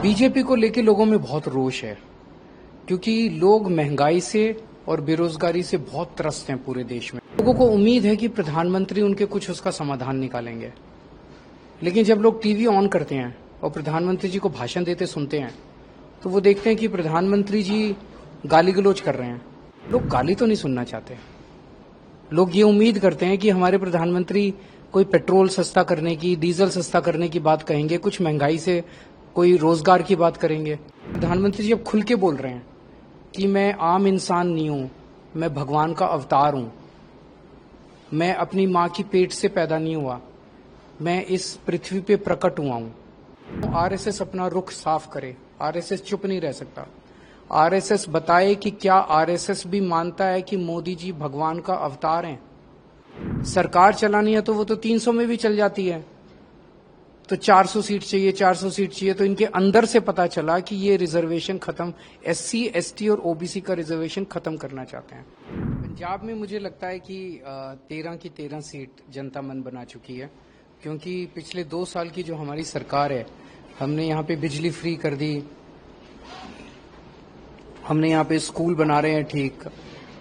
BJP को लेके लोगों में बहुत रोष है क्योंकि लोग महंगाई से और बेरोजगारी से बहुत त्रस्त हैं पूरे देश में। लोगों को उम्मीद है कि प्रधानमंत्री उनके कुछ उसका समाधान निकालेंगे, लेकिन जब लोग टीवी ऑन करते हैं और प्रधानमंत्री जी को भाषण देते सुनते हैं तो वो देखते हैं कि प्रधानमंत्री जी गाली गलौज कर रहे हैं। लोग गाली तो नहीं सुनना चाहते। लोग ये उम्मीद करते हैं कि हमारे प्रधानमंत्री कोई पेट्रोल सस्ता करने की, डीजल सस्ता करने की बात कहेंगे, कुछ महंगाई से कोई रोजगार की बात करेंगे। प्रधानमंत्री जी अब खुल के बोल रहे हैं कि मैं आम इंसान नहीं हूं, मैं भगवान का अवतार हूं, मैं अपनी मां की पेट से पैदा नहीं हुआ, मैं इस पृथ्वी पे प्रकट हुआ हूं। आरएसएस अपना रुख साफ करे। आरएसएस चुप नहीं रह सकता। आरएसएस बताए कि क्या आरएसएस भी मानता है कि मोदी जी भगवान का अवतार हैं। सरकार चलानी है तो वो तो 300 में भी चल जाती है, तो 400 सीट चाहिए, 400 सीट चाहिए। तो इनके अंदर से पता चला कि ये रिजर्वेशन खत्म, एससी, एसटी और ओबीसी का रिजर्वेशन खत्म करना चाहते हैं। पंजाब में मुझे लगता है कि 13 की 13 सीट जनता मन बना चुकी है, क्योंकि पिछले 2 साल की जो हमारी सरकार है, हमने यहाँ पे बिजली फ्री कर दी, हमने यहाँ पे स्कूल बना रहे हैं ठीक,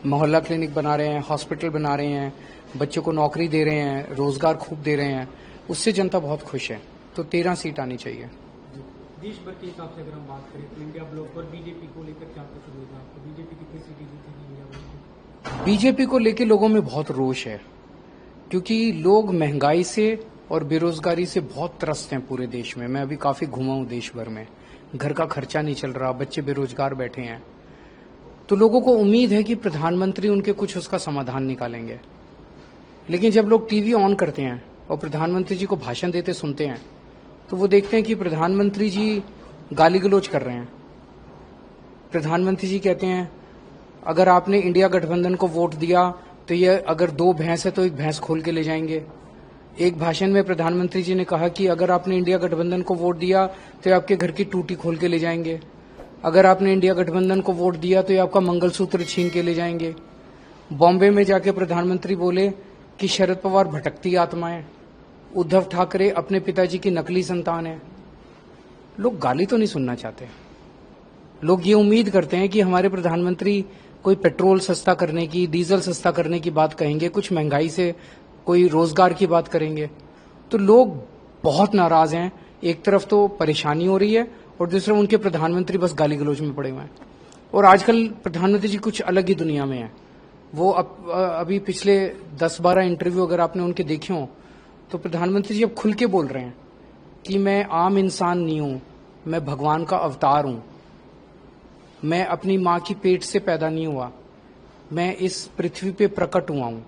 मोहल्ला क्लिनिक बना रहे हैं, हॉस्पिटल बना रहे हैं, बच्चों को नौकरी दे रहे हैं, रोजगार खूब दे रहे हैं। उससे जनता बहुत खुश है। तो 13 सीट आनी चाहिए। देश भर के हिसाब से अगर हम बात करें तो इंडिया ब्लॉक पर बीजेपी को लेकर क्या पसंद होगा आपको? बीजेपी कितनी सीटें जीतेगी इंडिया ब्लॉक में? बीजेपी को लेके लोगों में बहुत रोष है क्योंकि लोग महंगाई से और बेरोजगारी से बहुत त्रस्त हैं पूरे देश में। मैं अभी काफी घुमा हूं देश भर में। घर का खर्चा नहीं चल रहा, बच्चे बेरोजगार बैठे हैं। तो लोगों को उम्मीद है कि प्रधानमंत्री उनके कुछ उसका समाधान निकालेंगे, लेकिन जब लोग टीवी ऑन करते हैं और प्रधानमंत्री जी को भाषण देते सुनते हैं तो वो देखते हैं कि प्रधानमंत्री जी गाली गलौज कर रहे हैं। प्रधानमंत्री जी कहते हैं अगर आपने इंडिया गठबंधन को वोट दिया तो ये अगर 2 भैंस है तो 1 भैंस खोल के ले जाएंगे। एक भाषण में प्रधानमंत्री जी ने कहा कि अगर आपने इंडिया गठबंधन को वोट दिया तो ये आपके घर की टूटी खोल के ले जाएंगे। अगर आपने इंडिया गठबंधन को वोट दिया तो ये आपका मंगलसूत्र छीन के ले जाएंगे। बॉम्बे में जाके प्रधानमंत्री बोले कि शरद पवार भटकती आत्मा है, उद्धव ठाकरे अपने पिताजी की नकली संतान है। लोग गाली तो नहीं सुनना चाहते। लोग ये उम्मीद करते हैं कि हमारे प्रधानमंत्री कोई पेट्रोल सस्ता करने की, डीजल सस्ता करने की बात कहेंगे, कुछ महंगाई से कोई रोजगार की बात करेंगे। तो लोग बहुत नाराज हैं। एक तरफ तो परेशानी हो रही है और दूसरा उनके प्रधानमंत्री बस गाली गलौज में पड़े हुए हैं। और आजकल प्रधानमंत्री जी कुछ अलग ही दुनिया में है। वो अभी पिछले 10-12 इंटरव्यू अगर आपने उनके देखे हो तो प्रधानमंत्री जी अब खुल के बोल रहे हैं कि मैं आम इंसान नहीं हूं, मैं भगवान का अवतार हूं, मैं अपनी मां की पेट से पैदा नहीं हुआ, मैं इस पृथ्वी पे प्रकट हुआ हूं।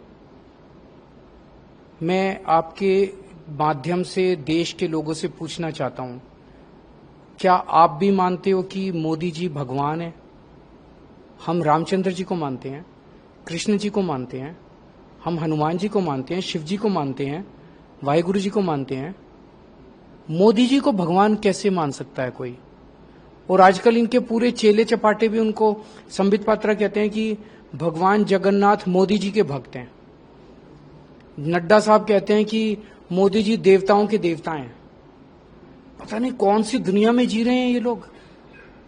मैं आपके माध्यम से देश के लोगों से पूछना चाहता हूं, क्या आप भी मानते हो कि मोदी जी भगवान है? हम रामचंद्र जी को मानते हैं, कृष्ण जी को मानते हैं, हम हनुमान जी को मानते हैं, शिव जी को मानते हैं, वाहिगुरु जी को मानते हैं। मोदी जी को भगवान कैसे मान सकता है कोई? और आजकल इनके पूरे चेले चपाटे भी उनको, संबित पात्रा कहते हैं कि भगवान जगन्नाथ मोदी जी के भक्त हैं। नड्डा साहब कहते हैं कि मोदी जी देवताओं के देवता हैं। पता नहीं कौन सी दुनिया में जी रहे हैं ये लोग।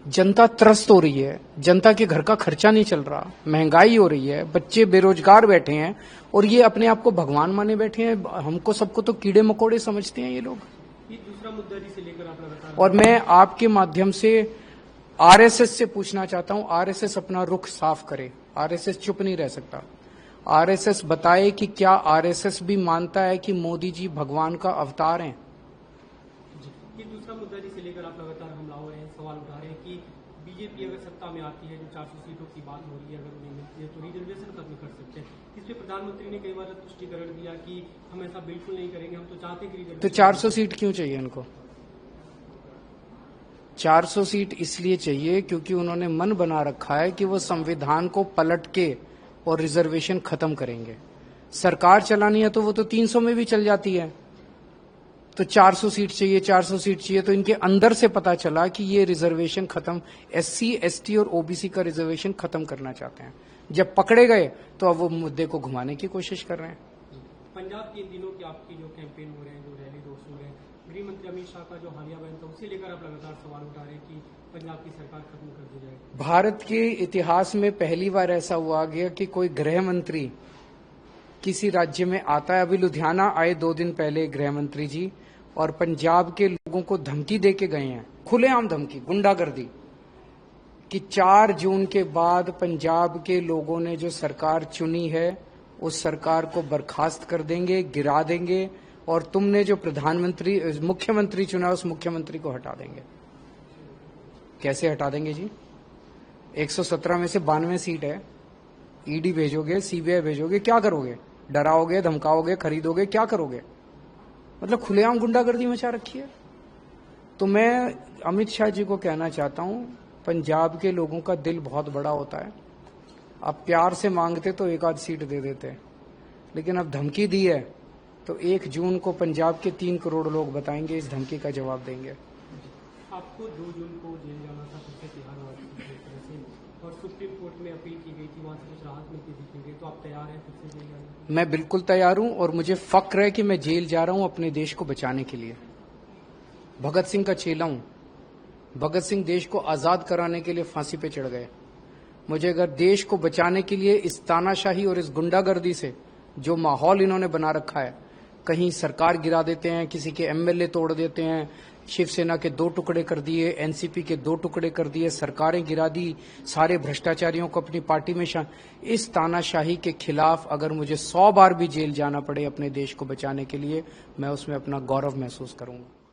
जनता त्रस्त हो रही है, जनता के घर का खर्चा नहीं चल रहा, महंगाई हो रही है, बच्चे बेरोजगार बैठे हैं और ये अपने आप को भगवान माने बैठे हैं। हमको सबको तो कीड़े मकोड़े समझते हैं ये लोग। ये दूसरा मुद्दा जिसे लेकर आप लगातार, और मैं आपके माध्यम से आरएसएस से पूछना चाहता हूं, आरएसएस अपना रुख साफ करे। आरएसएस चुप नहीं रह सकता। आरएसएस बताए कि क्या आरएसएस भी मानता है कि मोदी जी भगवान का अवतार हैं। ये दूसरा मुद्दा जिसे लेकर आप लगातार हमला हो रहे हैं, सवाल उठा रहे हैं कि बीजेपी अगर सत्ता में आती है, जो 400 सीटों की बात हो रही है, अगर उन्हें मिलती है तो रिजर्वेशन खत्म कर सकते हैं। इस पे प्रधानमंत्री ने कई बार तुष्टिकरण दिया कि हम ऐसा बिल्कुल नहीं करेंगे, हम तो चाहते कि रिजर्वेशन। तो 400 सीट क्यों चाहिए इनको? 400 सीट इसलिए चाहिए क्योंकि उन्होंने मन बना रखा है कि वो संविधान को पलट के और रिजर्वेशन खत्म करेंगे। सरकार चलानी है तो वो तो 300 में भी चल जाती है, तो 400 सीट चाहिए, 400 सीट चाहिए। तो इनके अंदर से पता चला कि ये रिजर्वेशन खत्म, एससी, एसटी और ओबीसी का रिजर्वेशन खत्म करना चाहते हैं। जब पकड़े गए तो अब वो मुद्दे को घुमाने की कोशिश कर रहे हैं। पंजाब के इन दिनों की आपकी जो कैंपेन हो रहे हैं, जो रैली रोड शो है, गृह मंत्री मंत्री अमित शाह का जो हालिया बयान था उसे लेकर आप लगातार सवाल उठा रहे हैं कि पंजाब की सरकार खत्म कर दी जाए। भारत के इतिहास में पहली बार ऐसा हुआ गया कि कोई गृह मंत्री किसी राज्य में आता है। अभी लुधियाना आए 2 दिन पहले गृह मंत्री जी, और पंजाब के लोगों को धमकी दे के गए हैं, खुलेआम धमकी, गुंडागर्दी, कि 4 जून के बाद पंजाब के लोगों ने जो सरकार चुनी है उस सरकार को बर्खास्त कर देंगे, गिरा देंगे, और तुमने जो मुख्यमंत्री चुना उस मुख्यमंत्री को हटा देंगे। कैसे हटा देंगे जी? 117 में से 92 सीट है, ईडी भेजोगे, सीबीआई भेजोगे, क्या करोगे? डराओगे, धमकाओगे, खरीदोगे, क्या करोगे? मतलब खुलेआम गुंडागर्दी मचा रखी है। तो मैं अमित शाह जी को कहना चाहता हूं, पंजाब के लोगों का दिल बहुत बड़ा होता है। आप प्यार से मांगते तो 1 आध सीट दे देते, लेकिन अब धमकी दी है तो 1 जून को पंजाब के 3 करोड़ लोग बताएंगे, इस धमकी का जवाब देंगे। आपको 2 जून को जेल जाना था, फिर से तिहाड़ हुआ से, और सुप्रीम कोर्ट में अपील की गई थी, वहां से कुछ राहत मिलती दिखी गई, तो आप तैयार हैं फिर से जेल जाने? मैं बिल्कुल तैयार हूं, और मुझे फक्र है कि मैं जेल जा रहा हूं अपने देश को बचाने के लिए। भगत सिंह का चेला हूं। भगत सिंह देश को आजाद कराने के लिए फांसी पे चढ़ गए। मुझे अगर देश को बचाने के लिए इस तानाशाही और इस गुंडागर्दी से जो माहौल इन्होंने बना रखा है, कहीं सरकार गिरा देते हैं, किसी के एमएलए तोड़ देते हैं, शिवसेना के 2 टुकड़े कर दिए, एनसीपी के 2 टुकड़े कर दिए, सरकारें गिरा दी, सारे भ्रष्टाचारियों को अपनी पार्टी में इस तानाशाही के खिलाफ अगर मुझे 100 बार भी जेल जाना पड़े अपने देश को बचाने के लिए, मैं उसमें अपना गौरव महसूस करूंगा।